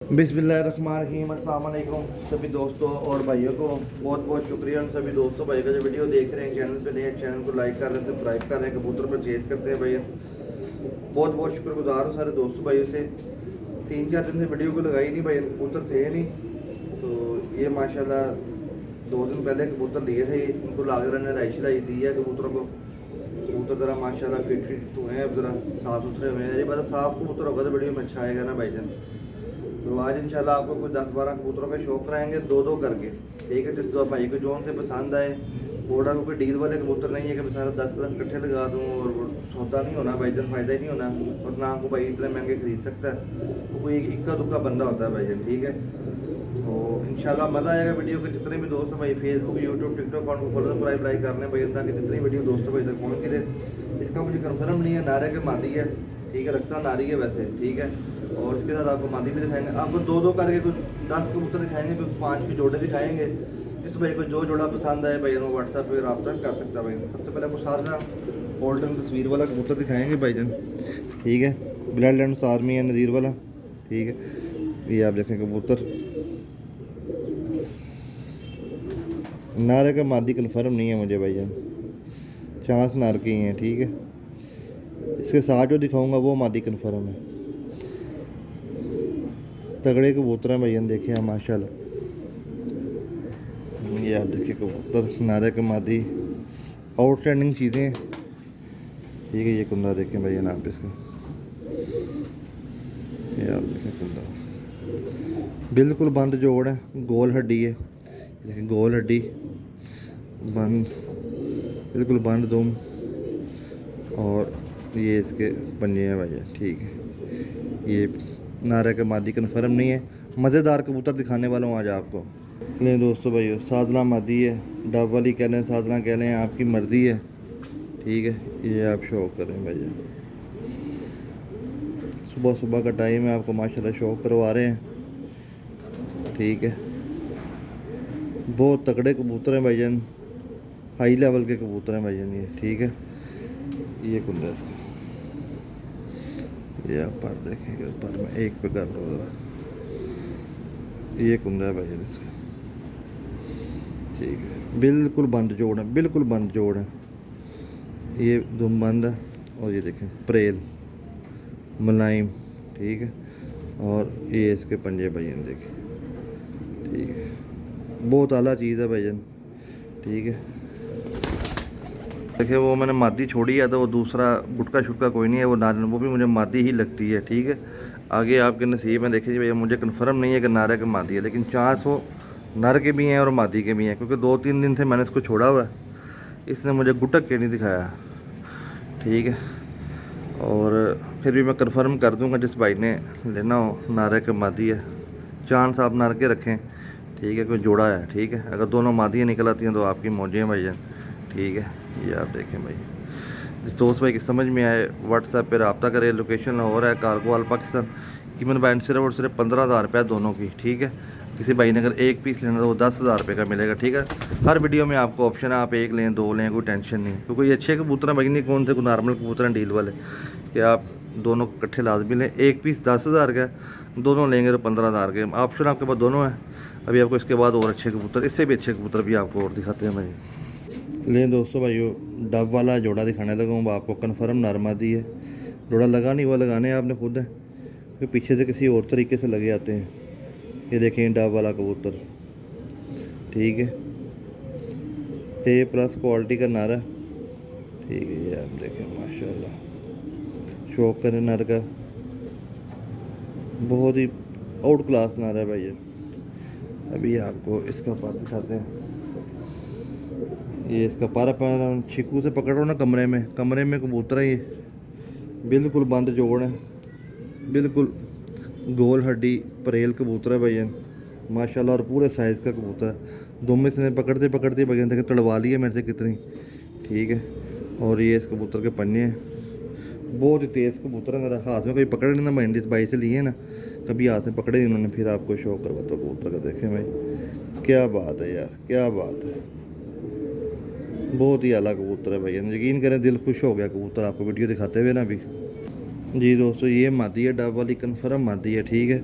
बिस्मिल्लाहिर्रहमानिर्रहीम। अस्सलाम वालेकुम सभी दोस्तों और भाइयों को बहुत बहुत शुक्रिया उन सभी दोस्तों भाई का जो वीडियो देख रहे हैं, चैनल पे नए हैं, चैनल को लाइक कर रहे हैं, सब्सक्राइब कर रहे हैं, कबूतर पर चेज करते हैं भैया। बहुत बहुत शुक्रगुजार हूँ सारे दोस्तों भाइयों से। 3-4 दिन से वीडियो को लगाई नहीं भाई, कबूतर थे नहीं, तो ये माशाल्लाह 2 दिन पहले कबूतर लिए थे, उनको लागरा ने राइश लाई दी है कबूतरों को। कबूतर ज़रा माशाल्लाह फिट हुए हैं, अब ज़रा साफ़ सुथरे हुए हैं। ये बड़ा साफ़ कबूतर होगा तो वीडियो में अच्छा आएगा ना भाईजान। तो आज इंशाल्लाह आपको कुछ 10-12 कबूतरों का शौक कराएंगे, दो करके। ठीक है, जिस दो भाई को जोन से पसंद आए। थोड़ा कोई डील वाले कबूतर नहीं है कि मैं सारा 10 इकट्ठे लगा दूँ और वो सौदा नहीं होना भाईजान, फ़ायदा ही नहीं होना, और ना को भाई इतने महंगे खरीद सकता है। तो कोई एक इक्का दुक्का बंदा होता है भाईजान। ठीक है, तो इंशाल्लाह मज़ा आएगा वीडियो के। जितने भी दोस्त भाई फेसबुक, यूट्यूब, टिकटॉक अकाउंट को फॉलो सब्सक्राइब लाइक करने भाई, ताकि जितनी वीडियो दोस्तों भाई तक पहुँच गए। इसका मुझे कन्फर्म नहीं है, नारे के मादी है। ठीक है, रखता नारी है वैसे। ठीक है, और इसके साथ आपको मादी भी दिखाएंगे, आपको दो करके कुछ 10 कबूतर दिखाएंगे, कुछ 5 के जोड़े दिखाएंगे। इस भाई को जो जोड़ा पसंद आए भाई वो व्हाट्सएप पे रब्ता कर सकता है भाई। सबसे पहले आपको सारा गोल्डन तस्वीर वाला कबूतर दिखाएंगे भाईजान। ठीक है, ब्लड लैंड स्टार में है नज़ीर वाला। ठीक है, ये आप देखें कबूतर, नारे का मादी कन्फर्म नहीं है मुझे भाईजान, चांस नार के ही हैं। ठीक है, इसके साथ जो दिखाऊंगा वो मादी कन्फर्म है। तगड़े कबूतर हैं भैया, देखे हैं माशाल्लाह। ये आप देखिए कबूतर, नारे के मादी, आउटस्टैंडिंग चीज़ें हैं। ठीक है, ये कुंदा देखें भैया आप इसका, ये आप देखें कुंदा बिल्कुल बंद जोड़ है, गोल हड्डी है। देखिए गोल हड्डी, बंद, बिल्कुल बंद दुम, और ये इसके पंजे हैं भैया। ठीक है, ये नारे के मादी कन्फर्म नहीं है। मज़ेदार कबूतर दिखाने वाला हूँ आज आपको। ले दोस्तों भाइयों, सादला मादी है, डब वाली कह लें, सादला कह लें, आपकी मर्ज़ी है। ठीक है, ये आप शौक करें भैया, सुबह सुबह का टाइम है, आपको माशाल्लाह शौक करवा रहे हैं। ठीक है, बहुत तगड़े कबूतर हैं भाईजान, हाई लेवल के कबूतर हैं भाईजान ये। ठीक है, ये कुंदा है इसका, ये आप पर देखेंगे, पर मैं एक पे कर रहा हूँ, ये कुंदा है भाईजान इसका। ठीक है, बिल्कुल बंद जोड़ है, बिल्कुल बंद जोड़ है, ये दुम बंद है, और ये देखें प्रेल मुलायम। ठीक है, और ये इसके पंजे भाईजान देखें। ठीक है, बहुत आला चीज़ है भाईजान। ठीक है, देखिए वो मैंने मादी छोड़ी है, तो वो दूसरा गुटका शुटका कोई नहीं है, वो नार वो भी मुझे मादी ही लगती है। ठीक है, आगे आपके नसीब में। देखिए भैया, मुझे कन्फर्म नहीं है कि नारे के मादी है, लेकिन चांस वो नर के भी हैं और मादी के भी हैं, क्योंकि 2-3 दिन से मैंने इसको छोड़ा हुआ है, इसने मुझे गुटक के नहीं दिखाया। ठीक है, और फिर भी मैं कन्फर्म कर दूंगा जिस भाई ने लेना हो, नारे के मादी है, चांस आप नर के रखें। ठीक है, कोई जोड़ा है। ठीक है, अगर दोनों मादियाँ निकल आती हैं तो आपकी मौजें भैया। ठीक है, ये आप देखें भाई, जिस दोस्त भाई की समझ में आए व्हाट्सएप पे रब्ता करे। लोकेशन लाहौर है, कार्गो वाल पाकिस्तान। कीमत बैंड सिर्फ और सिर्फ 15,000 रुपये दोनों की। ठीक है, किसी भाई ने अगर एक पीस लेना तो वो 10,000 रुपये का मिलेगा। ठीक है, हर वीडियो में आपको ऑप्शन है, आप एक लें 2 लें, कोई टेंशन नहीं, क्योंकि ये अच्छे कबूतर हैं भाई, नहीं कौन से कोई नॉर्मल कबूतर हैं डील वाले कि आप दोनों इकट्ठे लाजमी लें। एक पीस 10,000 का, दोनों लेंगे तो 15,000 के। ऑप्शन आपके पास दोनों हैं। अभी आपको इसके बाद और अच्छे कबूतर, इससे भी अच्छे कबूतर भी आपको और दिखाते हैं भाई। ले दोस्तों भाइयों, डब वाला जोड़ा दिखाने लगा हूँ आपको, कन्फर्म नरमादी है। जोड़ा लगा नहीं हुआ, लगाने आपने खुद है, फिर पीछे से किसी और तरीके से लगे आते हैं। ये देखें डब वाला कबूतर। ठीक है, A+ क्वालिटी का नर है। ठीक है, ये आप देखें माशाल्लाह, शौक करें नर का, बहुत ही आउट क्लास नर है भाई। अभी आपको इसका पर दिखाते हैं। ये इसका पारा छिकू से पकड़ो ना, कमरे में कबूतर है ये, बिल्कुल बंद जोड़ है, बिल्कुल गोल हड्डी परेल कबूतर है भैया माशाल्लाह, और पूरे साइज़ का कबूतर है। दो में से पकड़ते पकड़ते भैया देखे तड़वा ली है मेरे से कितनी। ठीक है, और ये इस कबूतर के पन्ने हैं, बहुत ही तेज़ कबूतर है। मेरा हाथ में कोई पकड़ लेना, मैं इंडिस बाई से लिए ना, कभी हाथ में पकड़े इन्होंने, फिर आपको शो करवाता कबूतर का। देखें भाई, क्या बात है यार, क्या बात है, बहुत ही आला कबूतर है भैया, यकीन करें दिल खुश हो गया कबूतर आपको वीडियो दिखाते हुए ना अभी। जी दोस्तों, ये मादी है, डब वाली कन्फर्म मादी है। ठीक है,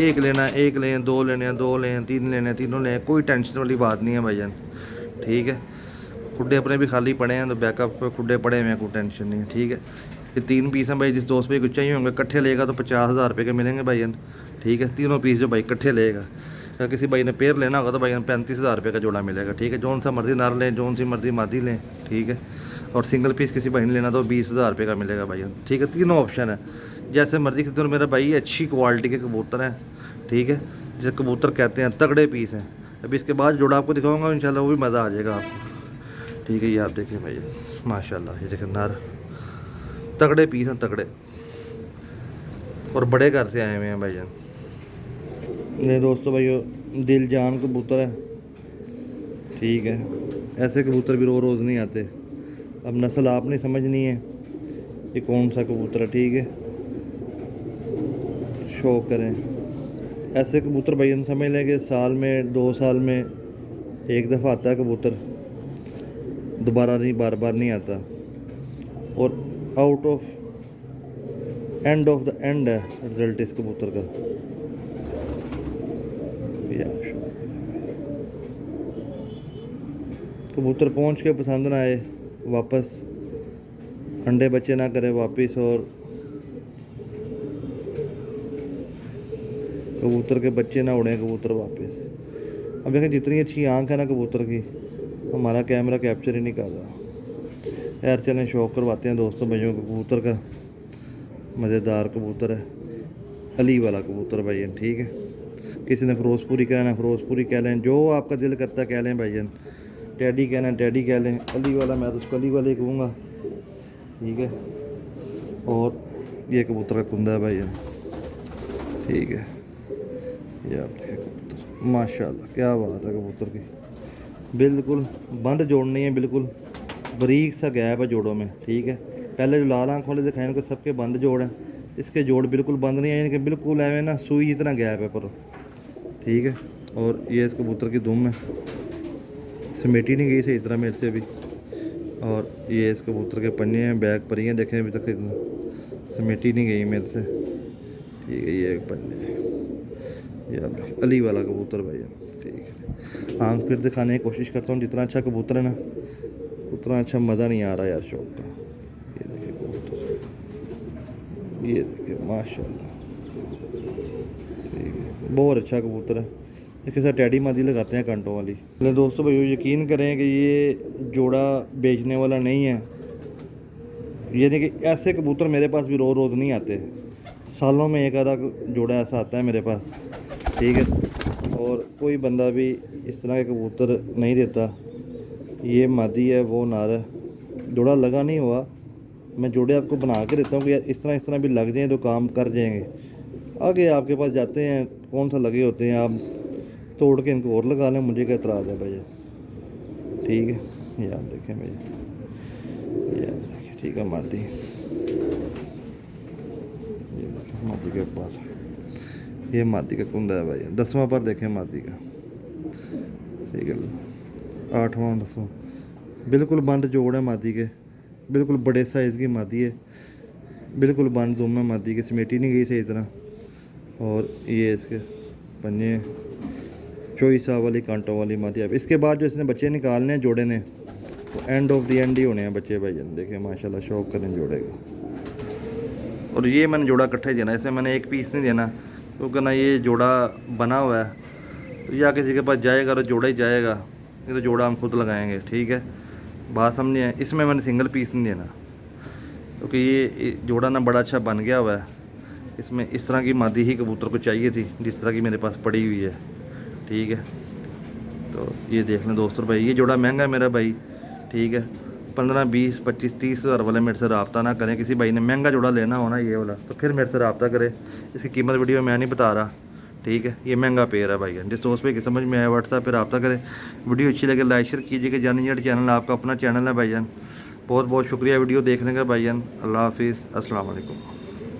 एक लेना एक लें, दो लेने हैं दो लें, तीन लेने हैं तीनों लें, कोई टेंशन वाली बात नहीं है भाईजान, ठीक है। खुड्डे अपने भी खाली पड़े हैं तो बैकअप पे खुड्डे पड़े हुए हैं, कोई टेंशन नहीं है, ठीक है। ये 3 पीस हैं भाई, जिस दोस्त भाई को चाहिए होंगे इकट्ठे लेगा तो 50,000 रुपये के मिलेंगे भाईजान, ठीक है। तीनों पीस जो भाई इकट्ठे लेगा, अगर किसी भाई ने पेयर लेना होगा तो भाईजान 35,000 रुपये का जोड़ा मिलेगा, ठीक है। जौन सा मर्जी नर लें, जौन सी मर्जी मादी लें, ठीक है। और सिंगल पीस किसी भाई ने लेना तो 20,000 रुपये का मिलेगा भाईजान, ठीक है। तीनों ऑप्शन है, जैसे मर्जी खरीदो। और मेरा भाई अच्छी क्वालिटी के कबूतर हैं, ठीक है, जिसे कबूतर कहते हैं, तगड़े पीस हैं। अभी इसके बाद जोड़ा आपको दिखाऊंगा इंशाल्लाह, वो भी मज़ा आ जाएगा आपको, ठीक है। ये आप देखिए भाई माशाल्लाह, ये देखें नर तगड़े पीस हैं, तगड़े और बड़े घर से आए हुए हैं भाईजान। मेरे दोस्तों भाइयों, दिल जान कबूतर है, ठीक है। ऐसे कबूतर भी रोज़ नहीं आते। अब नस्ल आपने समझनी है ये कौन सा कबूतर है, ठीक है। शौक करें ऐसे कबूतर भाई, हम समझ लें कि साल में 2 साल में एक दफ़ा आता है कबूतर, दोबारा नहीं, बार बार नहीं आता। और out of end of the end है रिजल्ट इस कबूतर का। कबूतर पहुंच के पसंद ना आए वापस, अंडे बच्चे ना करे वापस, और कबूतर के बच्चे ना उड़े कबूतर वापस। अब देखें जितनी अच्छी आंख है ना कबूतर की, हमारा कैमरा कैप्चर ही नहीं कर रहा। यार चलें शौक करवाते हैं दोस्तों भाइयों को कबूतर का। मज़ेदार कबूतर है, अली वाला कबूतर भाईजान, ठीक है। किसी ने फिरोजपुरी कहना फिरोजपुरी कह लें, जो आपका दिल करता कह लें भाईजान। टैडी कहना टैडी कह लें, अली वाला मैं तो उसको अली वाले कहूँगा, ठीक है। और ये कबूतर का कुंदा है भाईजान, ठीक है। ये आप देखें कबूतर माशाल्लाह, क्या बात है कबूतर की। बिल्कुल बंद जोड़ नहीं है, बिल्कुल बारीक सा गैप है जोड़ों में, ठीक है। पहले जो लाल आँख वाले दिखाए उनके सबके बंद जोड़ हैं, इसके जोड़ बिल्कुल बंद नहीं है, इनके बिल्कुल ऐवे ना सुई जितना गैप है पर, ठीक है। और ये इस कबूतर की दुम है, समेटी नहीं गई सही तरह मेरे से अभी। और ये इस कबूतर के पन्ने हैं, बैक परी हैं, देखें अभी तक इतना समेटी नहीं गई मेरे से, ठीक है। ये एक पन्ने, ये आप अली वाला कबूतर भाई, ठीक है। आँख फिर दिखाने की कोशिश करता हूँ, जितना अच्छा कबूतर है ना उतना अच्छा मज़ा नहीं आ रहा यार शौक का। ये देखिए कबूतर, ये देखिए माशाल्लाह, ठीक है, बहुत अच्छा कबूतर है। इसके साथ टैडी मादी लगाते हैं कांटों वाली। तो दोस्तों भाई यकीन करें कि ये जोड़ा बेचने वाला नहीं है, यानी कि ऐसे कबूतर मेरे पास भी रोज़ नहीं आते, सालों में एक आधा जोड़ा ऐसा आता है मेरे पास, ठीक है। और कोई बंदा भी इस तरह के कबूतर नहीं देता। ये मादी है, वो नार है, जोड़ा लगा नहीं हुआ, मैं जोड़े आपको बना के देता हूँ कि यार इस तरह भी लग जाएँ तो काम कर जाएंगे। आगे आपके पास जाते हैं कौन सा लगे होते हैं, आप तोड़ के इनको और लगा लें, मुझे क्या एतराज़ है भैया, ठीक है। ये आप देखें भैया, ये आप देखें, ठीक है। मादी, ये देखें मादी के ऊपर, ये मादी का कुंदा है भैया, 10वां पर देखें मादी का, ठीक है। 8वां 10वां बिल्कुल बंद जोड़ है मादी के, बिल्कुल बड़े साइज़ की मादी है, बिल्कुल बंद दुम है मादी के, समेटी नहीं गई सही तरह। और ये इसके पंजे चौईसा वाली कांटों वाली मादी। अब इसके बाद जो इसने बच्चे निकालने हैं जोड़े ने, तो end of the and he होने हैं बच्चे भाईजान, देखिए माशाल्लाह शौक करें जोड़े का। और ये मैंने जोड़ा इकट्ठा ही देना, इसमें मैंने एक पीस नहीं देना, क्योंकि ना ये जोड़ा बना हुआ है, तो या किसी के पास जाएगा तो जोड़ा ही जाएगा, ये तो जोड़ा हम खुद लगाएंगे, ठीक है। बात समझे, इसमें मैंने सिंगल पीस नहीं देना, क्योंकि ये जोड़ा ना बड़ा अच्छा बन गया हुआ है। इसमें इस तरह की मादी ही कबूतर को चाहिए थी, जिस तरह की मेरे पास पड़ी हुई है, ठीक है। तो ये देख लें दोस्तों भाई, ये जोड़ा महंगा है मेरा भाई, ठीक है। 15, 20, 25, 30 हज़ार वाले मेरे से रब्ता ना करें। किसी भाई ने महंगा जोड़ा लेना हो ना ये वाला, तो फिर मेरे से रब्ता करे। इसकी कीमत वीडियो में मैं नहीं बता रहा, ठीक है। ये महंगा पेयर है भाई, जिस दोस्त भाई की समझ में आया व्हाट्सएप पर रब्ता करें। वीडियो अच्छी लगे लाइक शेयर कीजिएगा। जानिए चैनल आपका अपना चैनल है भाईजान। बहुत बहुत शुक्रिया वीडियो देखने का भाईजान। अल्लाह हाफिज़, अस्सलाम वालेकुम।